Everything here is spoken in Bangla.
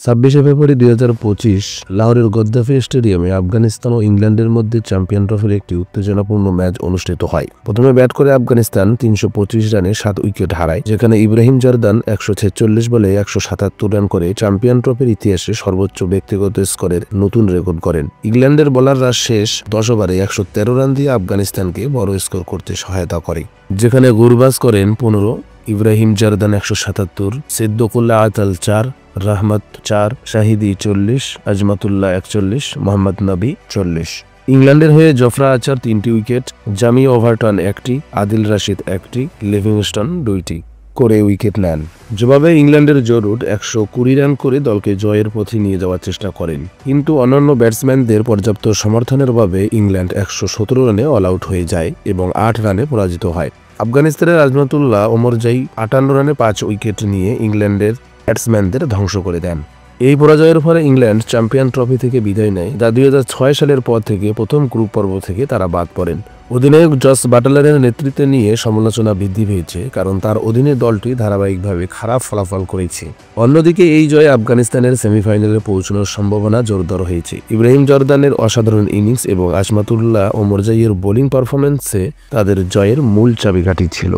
26 ফেব্রুয়ারি 2025 লাহোরের গদ্দাফি স্টেডিয়ামে আফগানিস্তান ও ইংল্যান্ডের মধ্যে চ্যাম্পিয়ন ট্রফির একটি উত্তেজনাপূর্ণ ম্যাচ অনুষ্ঠিত হয়। প্রথমে ব্যাট করে আফগানিস্তান 325 রানে 7 উইকেট হারায়, যেখানে ইব্রাহিম জর্দান 146 বলে 177 রান করে চ্যাম্পিয়ন ট্রফির ইতিহাসে সর্বোচ্চ ব্যক্তিগত স্কোরের নতুন রেকর্ড করেন। ইংল্যান্ডের বোলাররা শেষ 10 ওভারে 113 রান দিয়ে আফগানিস্তানকে বড় স্কোর করতে সহায়তা করে, যেখানে গুরবাজ করেন 15, ইব্রাহিম জর্দান 177, সিদ্দিকুল্লাহ আতাল 4, রহমত 4, শাহিদি 40, আজমাতুল্লাহ 41, মোহাম্মদ নবী 40। ইংল্যান্ডের হয়ে জফরা আচার 3টি উইকেট, জামি ওভারটন 1টি, আদিল রাশিদ 1টি, লিভিংস্টন 2টি করে উইকেট নেন। জবাবে ইংল্যান্ডের জরুড 120 রান করে দলকে জয়ের পথে নিয়ে যাওয়ার চেষ্টা করেন, কিন্তু অন্যান্য ব্যাটসম্যানদের পর্যাপ্ত সমর্থনের অভাবে ইংল্যান্ড 117 রানে অল আউট হয়ে যায় এবং 8 রানে পরাজিত হয়। আফগানিস্তানের আজমাতুল্লাহ ওমরজাই 58 রানে 5 উইকেট নিয়ে ইংল্যান্ডের ব্যাটসম্যানদের ধ্বংস করে দেন। এই পরাজয়ের ফলে ইংল্যান্ড চ্যাম্পিয়ন ট্রফি থেকে বিদায় নেয়, যা 2006 সালের পর থেকে প্রথম গ্রুপ পর্ব থেকে তারা বাদ পড়েন। অধিনায়ক জস বাটলারের নেতৃত্বে নিয়ে সমালোচনা বৃদ্ধি পেয়েছে, কারণ তার অধীনে দলটি ধারাবাহিকভাবে খারাপ ফলাফল করেছে। অন্যদিকে এই জয়ে আফগানিস্তানের সেমিফাইনালে পৌঁছানোর সম্ভাবনা জোরদার হয়েছে। ইব্রাহিম জর্দানের অসাধারণ ইনিংস এবং আজমাতুল্লাহ ওমরজাইয়ের বোলিং পারফরম্যান্সে তাদের জয়ের মূল চাবিকাঠি ছিল।